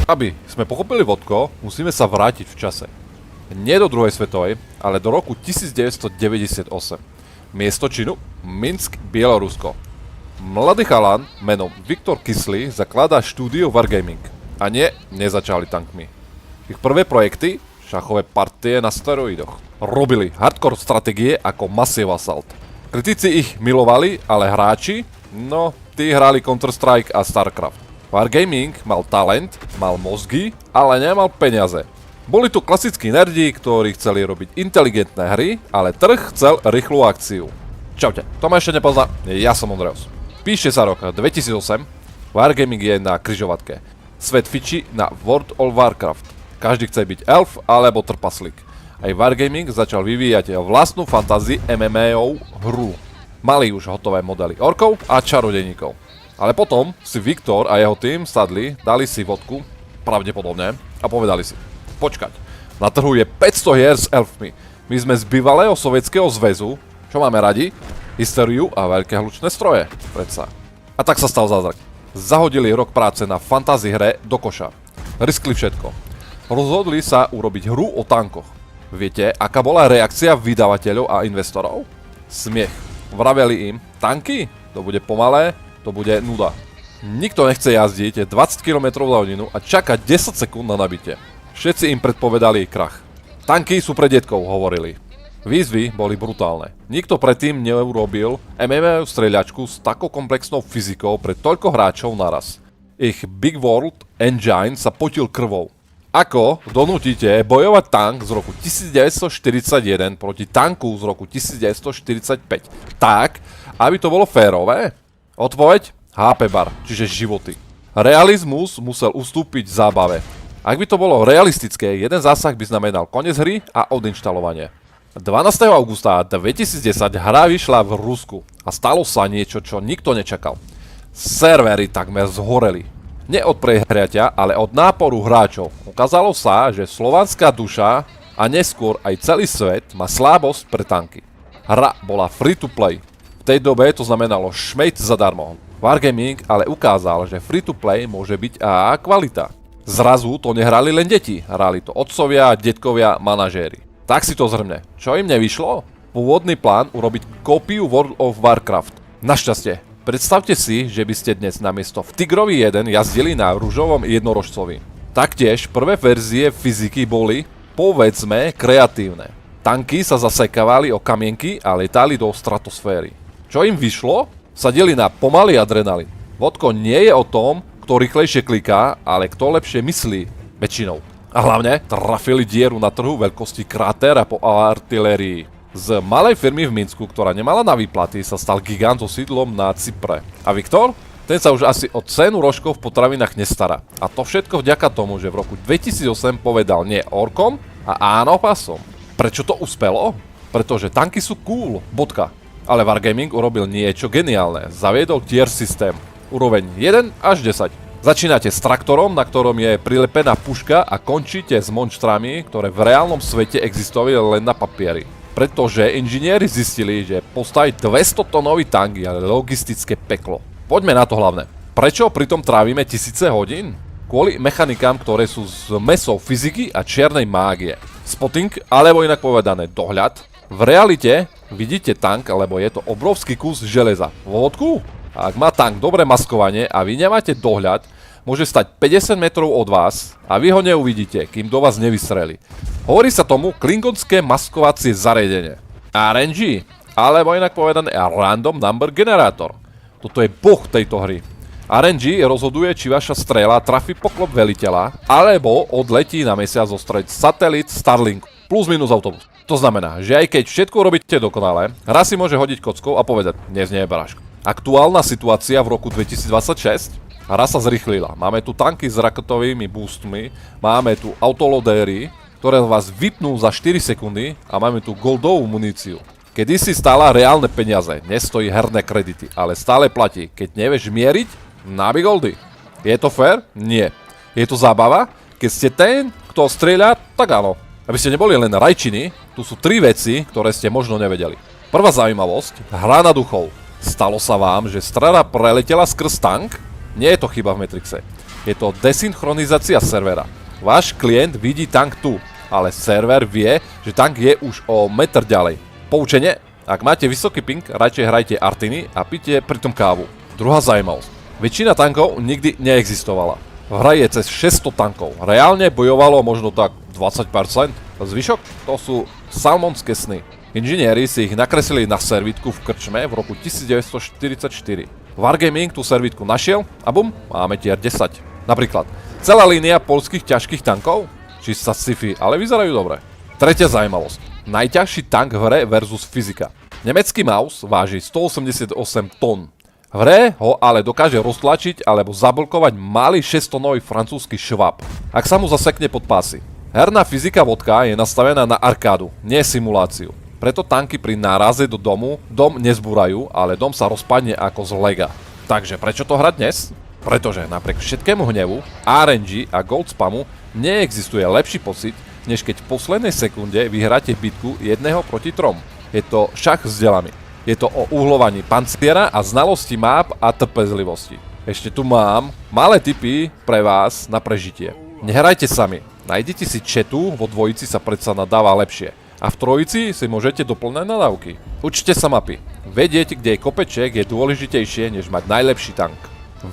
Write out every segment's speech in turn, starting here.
Aby sme pochopili vodko, musíme sa vrátiť v čase. Nie do druhej svetovej, ale do roku 1998. Miesto činu? Minsk, Bielorusko. Mladý chalan menom Viktor Kyslý zakladá štúdio Wargaming. A nie, nezačali tankmi. Ich prvé projekty? Šachové partie na steroidoch. Robili hardcore stratégie ako Massive Assault. Kritici ich milovali, ale hráči? No, tí hrali Counter-Strike a StarCraft. Wargaming mal talent, mal mozgy, ale nemal peniaze. Boli tu klasickí nerdi, ktorí chceli robiť inteligentné hry, ale trh chcel rýchlu akciu. Čaute, to ma ešte nepozná, ja som Ondreus. Píše sa rok 2008, Wargaming je na kryžovatke. Svet fičí na World of Warcraft. Každý chce byť elf alebo trpaslík. Aj Wargaming začal vyvíjať vlastnú fantasy MMO hru. Mali už hotové modely orkov a čarodejníkov. Ale potom si Viktor a jeho tým sadli, dali si vodku, pravdepodobne, a povedali si: počkať, na trhu je 500 hier s elfmi. My sme z bývalého Sovietskeho zväzu, čo máme radi? Hysteriu a veľké hlučné stroje, predsa. A tak sa stal zázrak. Zahodili rok práce na fantasy hre do koša. Riskli všetko. Rozhodli sa urobiť hru o tankoch. Viete, aká bola reakcia vydavateľov a investorov? Smiech. Vraveli im: tanky? To bude pomalé, to bude nuda. Nikto nechce jazdiť 20 km za hodinu a čakať 10 sekúnd na nabitie. Všetci im predpovedali krach. Tanky sú pre detkov, hovorili. Výzvy boli brutálne. Nikto predtým neurobil MMO strieľačku s takou komplexnou fyzikou pre toľko hráčov naraz. Ich Big World Engine sa potil krvou. Ako donútite bojovať tank z roku 1941 proti tanku z roku 1945 tak, aby to bolo férové? Odpoveď? HP bar, čiže životy. Realizmus musel ustúpiť zábave. Ak by to bolo realistické, jeden zásah by znamenal koniec hry a odinštalovanie. 12. augusta 2010 hra vyšla v Rusku a stalo sa niečo, čo nikto nečakal. Servery takmer zhoreli. Nie od prehriatia, ale od náporu hráčov. Ukázalo sa, že slovanská duša a neskôr aj celý svet má slabosť pre tanky. Hra bola free to play. V tej dobe to znamenalo šmejt zadarmo. Wargaming ale ukázal, že free to play môže byť a kvalita. Zrazu to nehrali len deti, hrali to otcovia, detkovia, manažéri. Tak si to zhrňme. Čo im nevyšlo? Pôvodný plán urobiť kópiu World of Warcraft. Našťastie. Predstavte si, že by ste dnes namiesto v Tigrovi 1 jazdili na ružovom jednorožcovi. Taktiež prvé verzie fyziky boli, povedzme, kreatívne. Tanky sa zasekávali o kamienky a letali do stratosféry. Čo im vyšlo? Sadili na pomalý adrenalín. Vodko nie je o tom, kto rýchlejšie kliká, ale kto lepšie myslí, väčšinou. A hlavne trafili dieru na trhu veľkosti kráter a po artilérii. Z malej firmy v Minsku, ktorá nemala na výplaty, sa stal gigant so sídlom na Cypre. A Viktor? Ten sa už asi o cenu rožkov v potravinách nestará. A to všetko vďaka tomu, že v roku 2008 povedal nie orkom a áno pasom. Prečo to uspelo? Pretože tanky sú cool, bodka. Ale Wargaming urobil niečo geniálne. Zaviedol tier systém. Úroveň 1 až 10. Začínate s traktorom, na ktorom je prilepená puška a končíte s monštrami, ktoré v reálnom svete existovali len na papieri. Pretože inžinieri zistili, že postaviť 200-tonový tank je logistické peklo. Poďme na to hlavné. Prečo pritom trávime tisíce hodín? Kvôli mechanikám, ktoré sú z mesov fyziky a čiernej mágie. Spotting, alebo inak povedané dohľad. V realite vidíte tank, lebo je to obrovský kus železa. Vo vodku? Ak má tank dobré maskovanie a vy nemáte dohľad, môže stať 50 metrov od vás a vy ho neuvidíte, kým do vás nevystrelí. Hovorí sa tomu klingonské maskovacie zariadenie. RNG, alebo inak povedané Random Number Generator. Toto je boh tejto hry. RNG rozhoduje, či vaša strela trafí poklop veliteľa, alebo odletí na mesiac zostrieť satelit Starlink plus minus autobus. To znamená, že aj keď všetko robíte dokonale, hra si môže hodiť kockou a povedať: dnes nie je barážka. Aktuálna situácia v roku 2026? Hra sa zrýchlila. Máme tu tanky s raketovými boostmi, máme tu autolodéry, ktoré vás vypnú za 4 sekundy a máme tu goldovú muníciu. Kedysi stála reálne peniaze, nestojí herné kredity, ale stále platí. Keď nevieš mieriť, nábi goldy. Je to fér? Nie. Je to zábava? Keď ste ten, kto strieľa, tak áno. Aby ste neboli len rajčiny, tu sú 3 veci, ktoré ste možno nevedeli. Prvá zaujímavosť, hra na duchov. Stalo sa vám, že strela preletela skrz tank? Nie je to chyba v Matrixe. Je to desynchronizácia servera. Váš klient vidí tank tu, ale server vie, že tank je už o metr ďalej. Poučenie? Ak máte vysoký ping, radšej hrajte Artiny a pite pritom kávu. Druhá zaujímavosť. Väčšina tankov nikdy neexistovala. V hre je cez 600 tankov. Reálne bojovalo možno tak 20%. Zvyšok to sú salmonské sny. Inžinieri si ich nakreslili na servítku v krčme v roku 1944. Wargaming tú servítku našiel a bum, máme tier 10. Napríklad, celá línia poľských ťažkých tankov? Čistá sci-fi, ale vyzerajú dobre. Tretia zaujímavosť. Najťažší tank v hre versus fyzika. Nemecký Maus váži 188 tón. V hre ho ale dokáže roztlačiť alebo zablkovať malý 6-tónový francúzsky Schwab, ak sa mu zasekne pod pásy. Herná fyzika vodka je nastavená na arkádu, nie simuláciu. Preto tanky pri náraze do domu dom nezbúrajú, ale dom sa rozpadne ako z lega. Takže prečo to hrať dnes? Pretože napriek všetkému hnevu, RNG a gold spamu neexistuje lepší pocit, než keď v poslednej sekunde vyhráte bitku 1 proti 3. Je to šach s delami. Je to o uhlovaní panciera a znalosti map a trpezlivosti. Ešte tu mám malé tipy pre vás na prežitie. Nehrajte sami. Nájdete si chatu, vo dvojici sa predsa nadáva lepšie. A v trojici si môžete doplňať nadávky. Učte sa mapy. Vedieť, kde je kopeček, je dôležitejšie, než mať najlepší tank.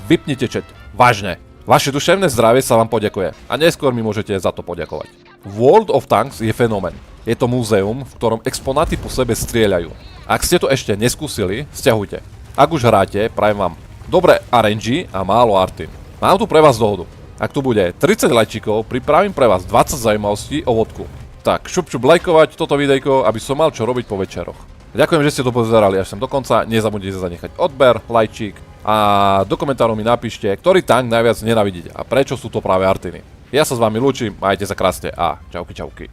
Vypnite chat. Vážne. Vaše duševné zdravie sa vám poďakuje. A neskôr mi môžete za to poďakovať. World of Tanks je fenomén. Je to múzeum, v ktorom exponáty po sebe strieľajú. Ak ste to ešte neskúsili, sťahujte. Ak už hráte, prajem vám dobré RNG a málo Artin. Mám tu pre vás dohodu. Ak tu bude 30 lajčíkov, pripravím pre vás 20 zaujímavostí o vodku. Tak, šup lajkovať toto videjko, aby som mal čo robiť po večeroch. Ďakujem, že ste to pozerali až sem do konca. Nezabudnite zanechať odber, lajčík a do komentárov mi napíšte, ktorý tank najviac nenávidíte a prečo sú to práve Artiny. Ja sa s vami lúčim, majte sa krásne a čauky.